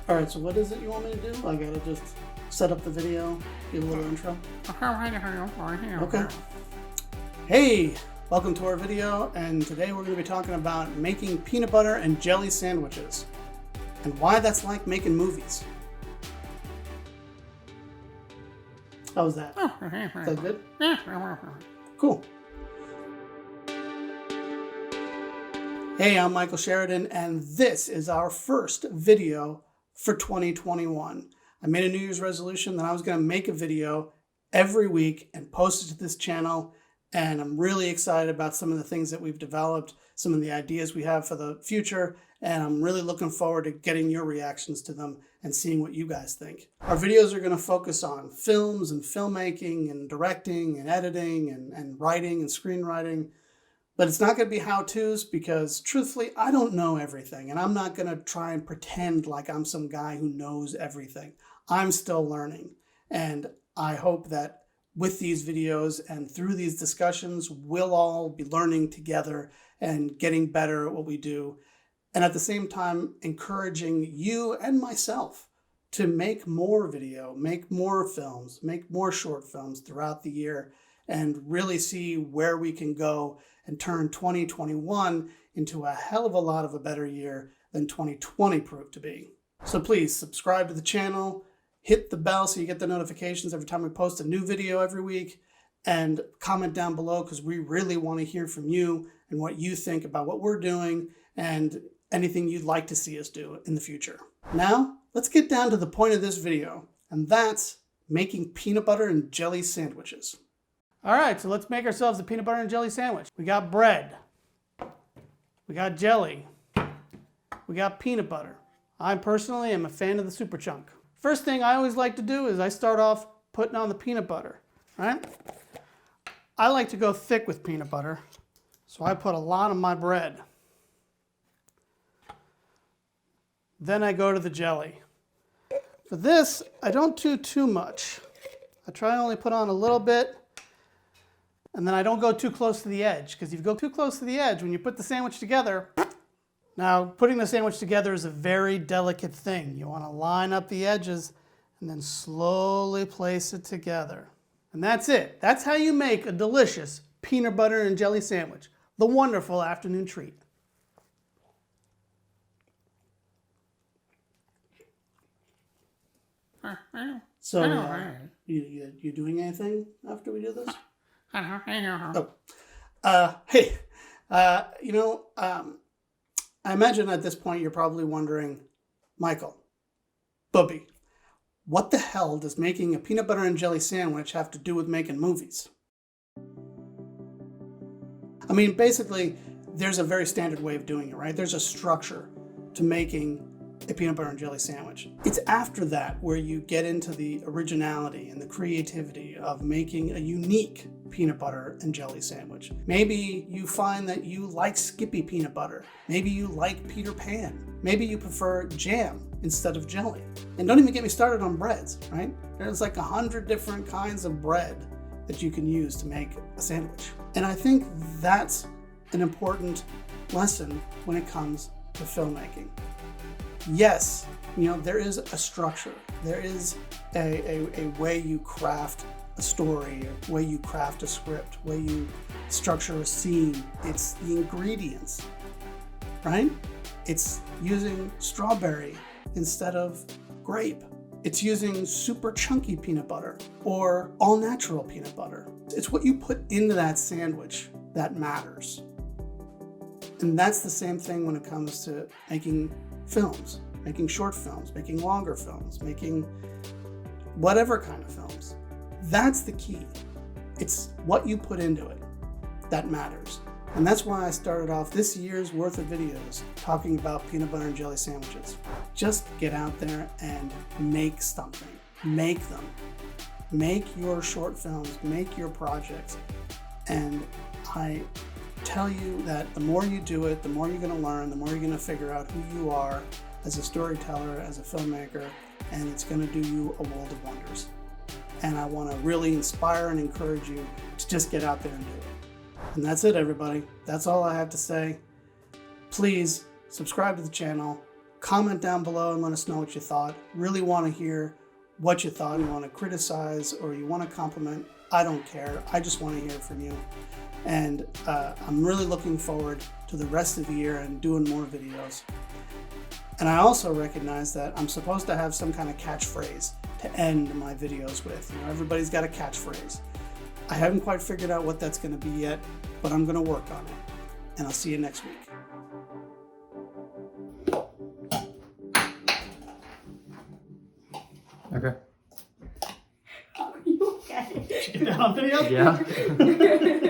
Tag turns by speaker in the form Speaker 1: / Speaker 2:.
Speaker 1: All right, so what is it you want me to do? I gotta just set up the video, give a little intro. Okay. Hey, welcome to our video, and today we're going to be talking about making peanut butter and jelly sandwiches and why that's like making movies. How was that? Is that good? Cool. Hey, I'm Michael Sheridan, and this is our first video for 2021. I made a New Year's resolution that I was going to make a video every week and post it to this channel, and I'm really excited about some of the things that we've developed, some of the ideas we have for the future, and I'm really looking forward to getting your reactions to them and seeing what you guys think. Our videos are going to focus on films and filmmaking and directing and editing and writing and screenwriting. But it's not going to be how-tos because, truthfully, I don't know everything. And I'm not going to try and pretend like I'm some guy who knows everything. I'm still learning. And I hope that with these videos and through these discussions, we'll all be learning together and getting better at what we do. And at the same time, encouraging you and myself to make more video, make more films, make more short films throughout the year, and really see where we can go and turn 2021 into a hell of a lot of a better year than 2020 proved to be. So please subscribe to the channel, hit the bell so you get the notifications every time we post a new video every week, and comment down below because we really want to hear from you and what you think about what we're doing and anything you'd like to see us do in the future. Now, let's get down to the point of this video, and that's making peanut butter and jelly sandwiches. All right, so let's make ourselves a peanut butter and jelly sandwich. We got bread, we got jelly, we got peanut butter. I personally am a fan of the super chunk. First thing I always like to do is I start off putting on the peanut butter, right? I like to go thick with peanut butter, so I put a lot on my bread. Then I go to the jelly. For this, I don't do too much. I try to only put on a little bit. And then I don't go too close to the edge, because if you go too close to the edge, when you put the sandwich together, now putting the sandwich together is a very delicate thing. You want to line up the edges and then slowly place it together. And that's it. That's how you make a delicious peanut butter and jelly sandwich. The wonderful afternoon treat. So, you doing anything after we do this? Oh, hey, I imagine at this point you're probably wondering, Michael, Bubby, what the hell does making a peanut butter and jelly sandwich have to do with making movies? I mean, basically, there's a very standard way of doing it, right? There's a structure to making a peanut butter and jelly sandwich. It's after that where you get into the originality and the creativity of making a unique peanut butter and jelly sandwich. Maybe you find that you like Skippy peanut butter. Maybe you like Peter Pan. Maybe you prefer jam instead of jelly. And don't even get me started on breads, right? There's like 100 different kinds of bread that you can use to make a sandwich. And I think that's an important lesson when it comes to filmmaking. Yes, there is a structure. There is a way you craft a story, a way you craft a script, a way you structure a scene. It's the ingredients, right? It's using strawberry instead of grape. It's using super chunky peanut butter or all natural peanut butter. It's what you put into that sandwich that matters. And that's the same thing when it comes to making films, making short films, making longer films, making whatever kind of films. That's the key. It's what you put into it that matters. And that's why I started off this year's worth of videos talking about peanut butter and jelly sandwiches. Just get out there and make something. Make them. Make your short films, make your projects. And I tell you that the more you do it, the more you're going to learn, the more you're going to figure out who you are as a storyteller, as a filmmaker, and it's going to do you a world of wonders. And I want to really inspire and encourage you to just get out there and do it. And that's it, everybody. That's all I have to say. Please subscribe to the channel, comment down below and let us know what you thought. Really want to hear what you thought. You want to criticize or you want to compliment, I don't care. I just want to hear from you. And I'm really looking forward to the rest of the year and doing more videos. And I also recognize that I'm supposed to have some kind of catchphrase to end my videos with. You know, everybody's got a catchphrase. I haven't quite figured out what that's going to be yet, but I'm going to work on it. And I'll see you next week.
Speaker 2: Okay.
Speaker 3: Are you okay?
Speaker 1: Get that on video?
Speaker 2: Yeah.